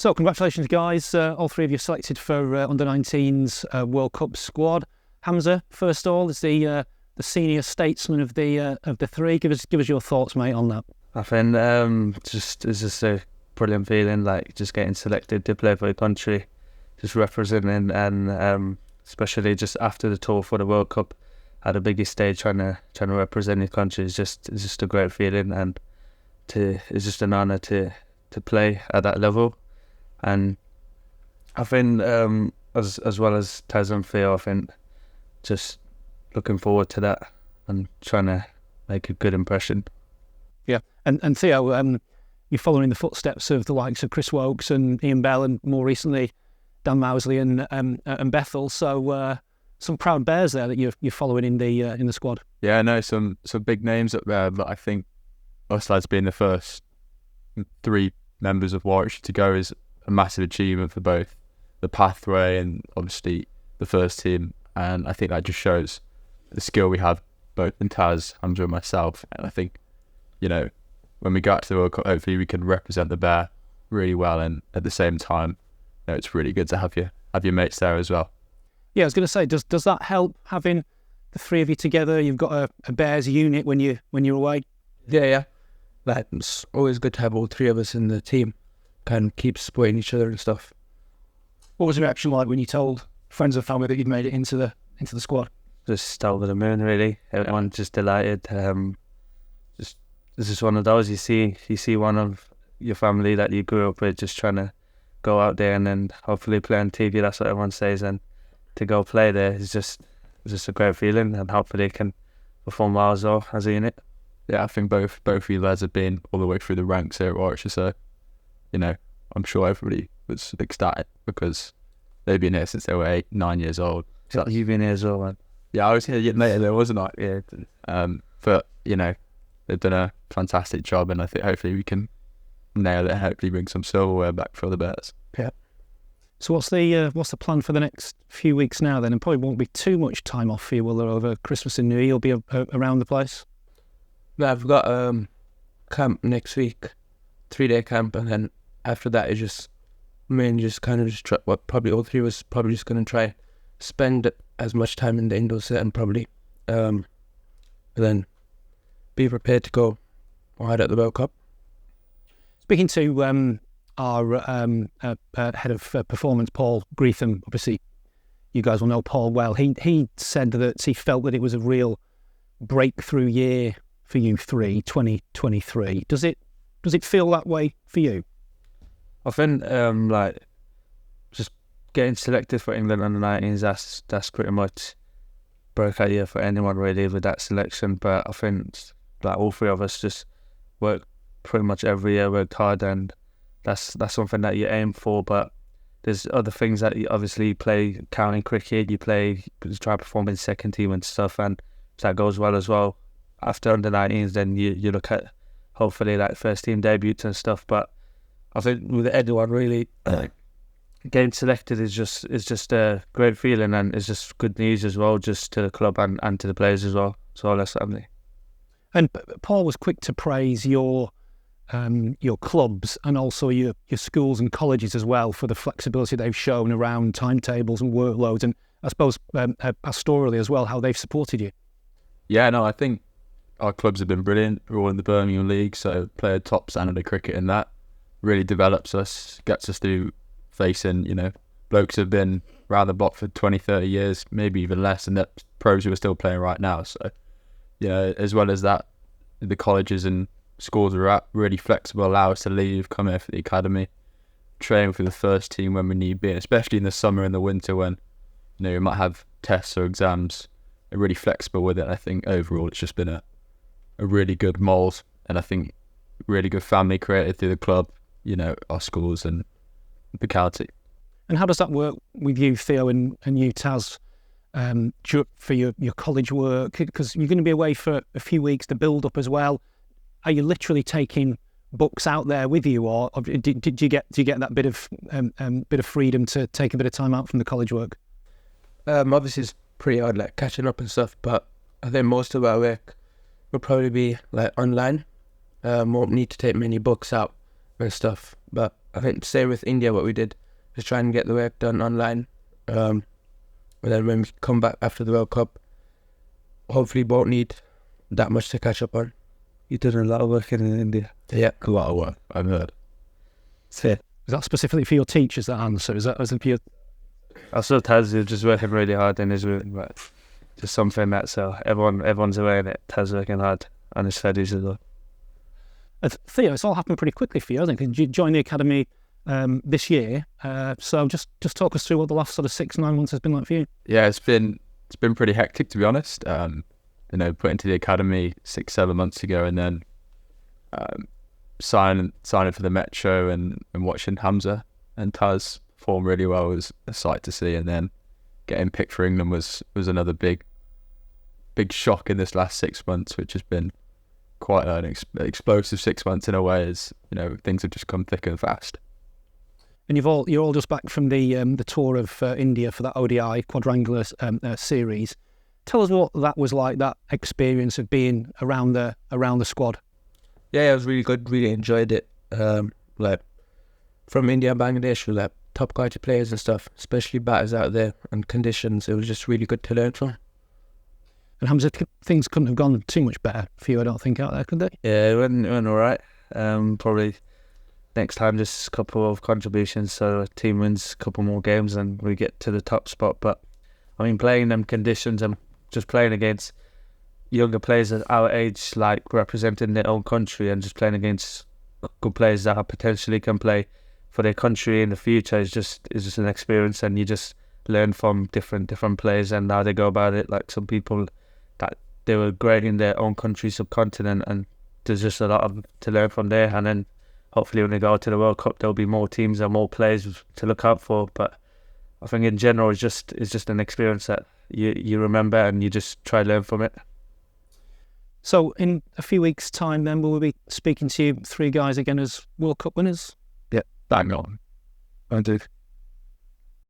So congratulations, guys. All three of you selected for Under-19s World Cup squad. Hamza, first of all, is the senior statesman of the three. Give us your thoughts, mate, on that. I think it's just a brilliant feeling, like just getting selected to play for your country, just representing, and especially just after the tour for the World Cup at the biggest stage, trying to represent your country is just a great feeling, and it's just an honour to play at that level. And I think as well as Tazeem and Theo, I think just looking forward to that and trying to make a good impression. Yeah, and Theo, you're following the footsteps of the likes of Chris Wokes and Ian Bell, and more recently Dan Mousley and Bethel. So some proud bears there that you're following in the squad. Yeah, I know some big names up there, but I think us lads being the first three members of Warwickshire to go is a massive achievement for both the pathway and obviously the first team. And I think that just shows the skill we have both in Taz, Hamza and myself. And I think, when we go out to the World Cup, hopefully we can represent the bear really well. And at the same time, it's really good to have your mates there as well. Yeah, I was going to say, does that help having the three of you together? You've got a bears unit when you're away. Yeah. It's always good to have all three of us in the team. Kind of keep supporting each other and stuff. What was the reaction like when you told friends and family that you'd made it into the squad? Just over the moon, really. Everyone's just delighted. It's just one of those you see one of your family that you grew up with just trying to go out there and then hopefully play on TV. That's what everyone says, and to go play there is just a great feeling, and hopefully can perform well as well as a unit. Yeah, I think both of you lads have been all the way through the ranks here at Warwickshire, so I'm sure everybody was ecstatic because they've been here since they were 8-9 years old. So you've been here as well, man. Yeah, I was here later there, wasn't I? Yeah. But they've done a fantastic job, and I think hopefully we can nail it and hopefully bring some silverware back for the Bears. Yeah. So what's the plan for the next few weeks now then? And probably won't be too much time off for you, will there, over Christmas and New Year? You'll be around the place? Yeah, I've got camp next week, 3-day camp, and then after that it's just try, probably all three of us probably just going to try spend as much time in the indoor set and probably then be prepared to go wide at the World Cup. Speaking to our head of performance, Paul Greetham, obviously you guys will know Paul well. He said that he felt that it was a real breakthrough year for you three, 2023. Does it feel that way for you? I think just getting selected for England Under-19s, that's pretty much breakout year for anyone really with that selection. But I think all three of us just work pretty much every year, worked hard, and that's something that you aim for. But there's other things that you obviously play county cricket, you try to perform in second team and stuff, and if that goes well as well after Under-19s, then you look at hopefully first team debuts and stuff. But I think with anyone really, getting selected is just a great feeling, and it's just good news as well, just to the club and to the players as well. So that's family. And Paul was quick to praise your clubs and also your schools and colleges as well for the flexibility they've shown around timetables and workloads, and I suppose pastorally as well, how they've supported you. Yeah, no, I think our clubs have been brilliant. We're all in the Birmingham League, so play a top standard of cricket, and that really develops us, gets us through facing, blokes who have been round the block for 20, 30 years, maybe even less, and that pros who are still playing right now. So, as well as that, the colleges and schools are really flexible, allow us to leave, come here for the academy, train for the first team when we need be, and especially in the summer and the winter when, we might have tests or exams. They're really flexible with it. I think overall it's just been a really good mould, and I think really good family created through the club, our schools and the county. And how does that work with you, Theo, and you, Taz, for your college work? Because you're going to be away for a few weeks to build up as well. Are you literally taking books out there with you, or did you get that bit of freedom to take a bit of time out from the college work? Obviously it's pretty hard, catching up and stuff, but I think most of our work will probably be online. Won't need to take many books out and stuff, but I think same with India, what we did was try and get the work done online. And then when we come back after the World Cup, hopefully won't need that much to catch up on. You did a lot of work in India. Yeah. A lot of work, I've heard. Is that specifically for your teachers, that answer? Is that for your... I saw Taz just working really hard in his room, but just something that so everyone's aware of it. Taz working hard on his studies as well. Theo, it's all happened pretty quickly for you, hasn't it? 'Cause you joined the academy this year. So just talk us through what the last sort of 6-9 months has been like for you. Yeah, it's been pretty hectic, to be honest. Put into the academy 6-7 months ago, and then signing for the Metro and watching Hamza and Taz perform really well was a sight to see, and then getting picked for England was another big shock in this last 6 months, which has been quite an explosive 6 months in a way, as things have just come thick and fast. And you're all just back from the tour of India for that ODI quadrangular series. Tell us what that was like, that experience of being around the squad. Yeah, it was really good. Really enjoyed it. Like from India and Bangladesh, we like top quality players and stuff, especially batters out there and conditions. It was just really good to learn from. And Hamza, things couldn't have gone too much better for you, I don't think, out there, could they? Yeah, it went all right. Probably next time just a couple of contributions, so a team wins a couple more games and we get to the top spot. But I mean, playing them conditions and just playing against younger players at our age, like representing their own country, and just playing against good players that potentially can play for their country in the future is just an experience, and you just learn from different players and how they go about it. Like some people that they were great in their own country, subcontinent, and there's just a lot to learn from there. And then hopefully when they go to the World Cup, there'll be more teams and more players to look out for. But I think in general, it's just an experience that you remember and you just try to learn from it. So in a few weeks' time, then will we be speaking to you three guys again as World Cup winners? Bang on. I do.